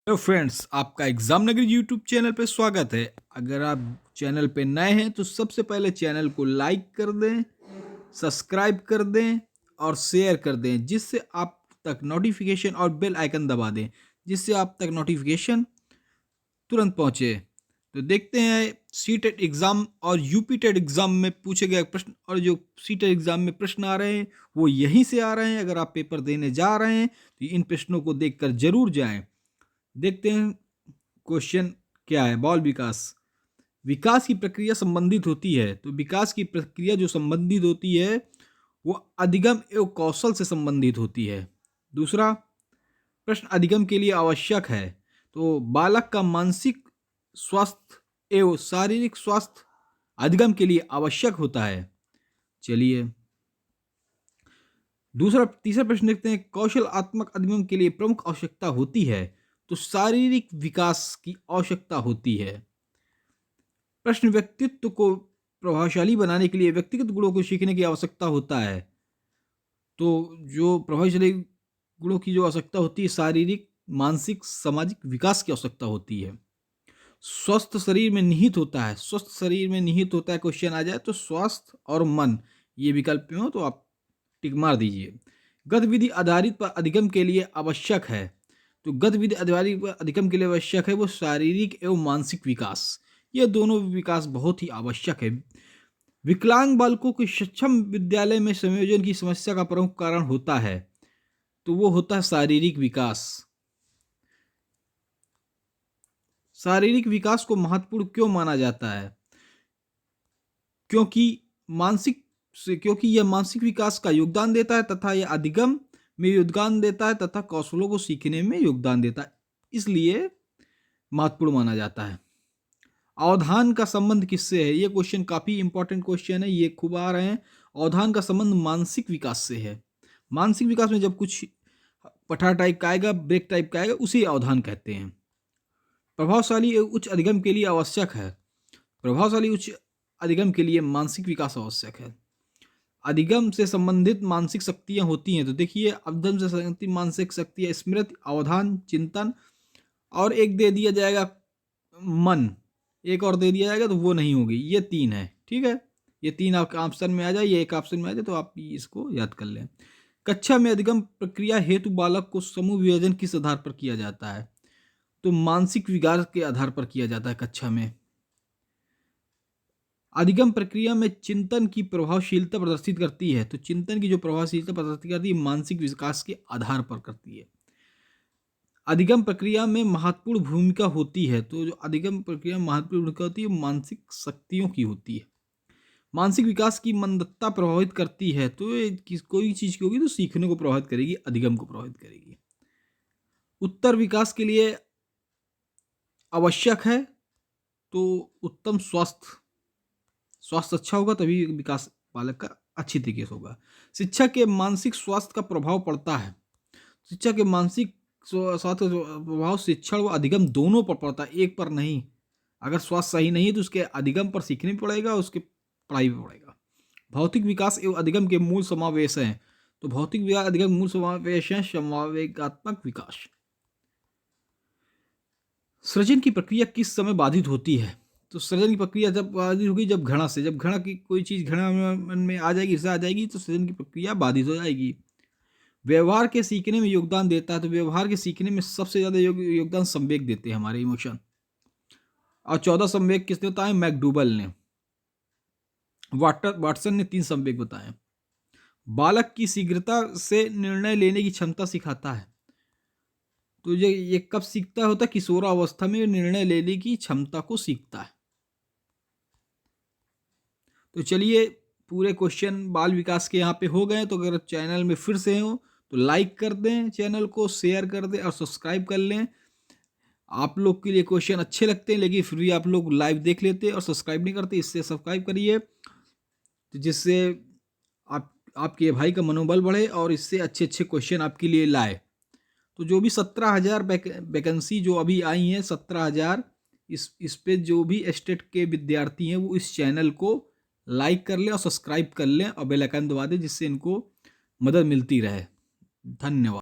Hello friends, आपका exam नगरी YouTube channel पे स्वागत है। अगर आप चैनल पे नए हैं तो सबसे पहले चैनल को लाइक कर दें, सब्सक्राइब कर दें और शेयर कर दें, जिससे आप तक नोटिफिकेशन और बेल आइकन दबा दें, जिससे आप तक नोटिफिकेशन तुरंत पहुंचे। तो देखते हैं सीटेट एग्जाम और यूपी टेट एग्जाम में पूछे गए प्रश्न, और जो सीटेट एग्जाम में प्रश्न आ रहे हैं वो यहीं से आ रहे हैं। अगर आप पेपर देने जा रहे हैं तो इन प्रश्नों को देखकर जरूर जाएं। देखते हैं क्वेश्चन क्या है। बाल विकास विकास की प्रक्रिया संबंधित होती है, तो विकास की प्रक्रिया जो संबंधित होती है वो अधिगम एवं कौशल से संबंधित होती है। दूसरा प्रश्न अधिगम के लिए आवश्यक है, तो बालक का मानसिक स्वास्थ्य एवं शारीरिक स्वास्थ्य अधिगम के लिए आवश्यक होता है। चलिए तीसरा प्रश्न देखते हैं। कौशलात्मक अधिगम के लिए प्रमुख आवश्यकता होती है, तो शारीरिक विकास की आवश्यकता होती है। प्रश्न व्यक्तित्व को प्रभावशाली बनाने के लिए व्यक्तिगत गुणों को सीखने की आवश्यकता होता है, तो जो प्रभावशाली गुणों की जो आवश्यकता होती है शारीरिक, मानसिक, सामाजिक विकास की आवश्यकता होती है। स्वस्थ शरीर में निहित होता है, स्वस्थ शरीर में निहित होता है क्वेश्चन आ जाए तो स्वास्थ्य और मन ये विकल्प में हो तो आप टिक मार दीजिए। गतिविधि आधारित पर अधिगम के लिए आवश्यक है, तो गतिविधि आधारित पर अधिगम के लिए आवश्यक है वो शारीरिक एवं मानसिक विकास, ये दोनों विकास बहुत ही आवश्यक है। विकलांग बालकों के सक्षम विद्यालय में संयोजन की समस्या का प्रमुख कारण होता है, तो वो होता है शारीरिक विकास। शारीरिक विकास को महत्वपूर्ण क्यों माना जाता है? क्योंकि क्योंकि यह मानसिक विकास का योगदान देता है तथा यह अधिगम में योगदान देता है तथा कौशलों को सीखने में योगदान देता है, इसलिए महत्वपूर्ण माना जाता है। अवधान का संबंध किससे है? ये क्वेश्चन काफी इंपॉर्टेंट क्वेश्चन है, ये खूब आ रहे हैं। अवधान का संबंध मानसिक विकास से है। मानसिक विकास में जब कुछ पठार टाइप का आएगा, ब्रेक टाइप का आएगा, उसे अवधान कहते हैं। प्रभावशाली एवं उच्च अधिगम के लिए आवश्यक है, प्रभावशाली उच्च अधिगम के लिए मानसिक विकास आवश्यक है। अधिगम से संबंधित मानसिक शक्तियां होती हैं, तो देखिए अधिगम से संबंधित मानसिक शक्तियां स्मृति, अवधान, चिंतन, और एक दे दिया जाएगा मन, एक और दे दिया जाएगा तो वो नहीं होगी। ये तीन है, ठीक है। ये तीन आपके ऑप्शन में आ जाए, ये एक ऑप्शन में आ जाए तो आप इसको याद कर लें। कक्षा में अधिगम प्रक्रिया हेतु बालक को समूह विभाजन किस आधार पर किया जाता है? तो मानसिक विकास के आधार पर किया जाता है कक्षा में। अधिगम प्रक्रिया में चिंतन की प्रभावशीलता प्रदर्शित करती है, तो चिंतन की जो प्रभावशीलता प्रदर्शित करती है मानसिक विकास के आधार पर करती है। अधिगम प्रक्रिया में महत्वपूर्ण भूमिका होती है, तो जो अधिगम प्रक्रिया में महत्वपूर्ण भूमिका होती है मानसिक शक्तियों की होती है। मानसिक विकास की मंदता प्रभावित करती है, तो ये कोई चीज की होगी तो सीखने को प्रभावित करेगी, अधिगम को प्रभावित करेगी। उत्तर विकास के लिए आवश्यक है, तो उत्तम स्वास्थ्य, स्वास्थ्य अच्छा होगा तभी विकास बालक का अच्छी तरीके से होगा। शिक्षा के मानसिक स्वास्थ्य का प्रभाव पड़ता है, शिक्षा के मानसिक स्वास्थ्य का प्रभाव शिक्षण व अधिगम दोनों पर पड़ता है, एक पर नहीं। अगर स्वास्थ्य सही नहीं है तो उसके अधिगम पर सीखने भी पड़ेगा, उसके पढ़ाई भी पड़ेगा। भौतिक विकास एवं अधिगम के मूल समावेश हैं, तो भौतिक विकास अधिगम मूल समावेश हैं समवेगात्मक विकास। सृजन की प्रक्रिया किस समय बाधित होती है? तो सृजन की प्रक्रिया जब बाधित होगी जब घृणा से, जब घृणा की कोई चीज घृणा मन में आ जाएगी, ईर्ष्या आ जाएगी, तो सृजन की प्रक्रिया बाधित हो जाएगी। व्यवहार के सीखने में योगदान देता है, तो व्यवहार के सीखने में सबसे ज्यादा योगदान संवेग देते हैं हमारे इमोशन। और 14 संवेग किसने बताए? मैकडूबल ने। वाटसन ने 3 संवेग बताए। बालक की शीघ्रता से निर्णय लेने की क्षमता सिखाता है, तो ये कब सीखता होता है? किशोरावस्था में निर्णय लेने की क्षमता को सीखता है। तो चलिए पूरे क्वेश्चन बाल विकास के यहाँ पे हो गए। तो अगर चैनल में फिर से हो तो लाइक कर दें, चैनल को शेयर कर दें और सब्सक्राइब कर लें। आप लोग के लिए क्वेश्चन अच्छे लगते हैं लेकिन फिर भी आप लोग लाइव देख लेते और सब्सक्राइब नहीं करते, इससे सब्सक्राइब करिए, तो जिससे आपके भाई का मनोबल बढ़े और इससे अच्छे अच्छे क्वेश्चन आपके लिए लाए। तो जो भी 17,000 वैकेंसी जो अभी आई हैं, 17,000, इस पे जो भी स्टेट के विद्यार्थी हैं वो इस चैनल को लाइक कर लें और सब्सक्राइब कर लें और बेल आइकन दबा दें, जिससे इनको मदद मिलती रहे। धन्यवाद।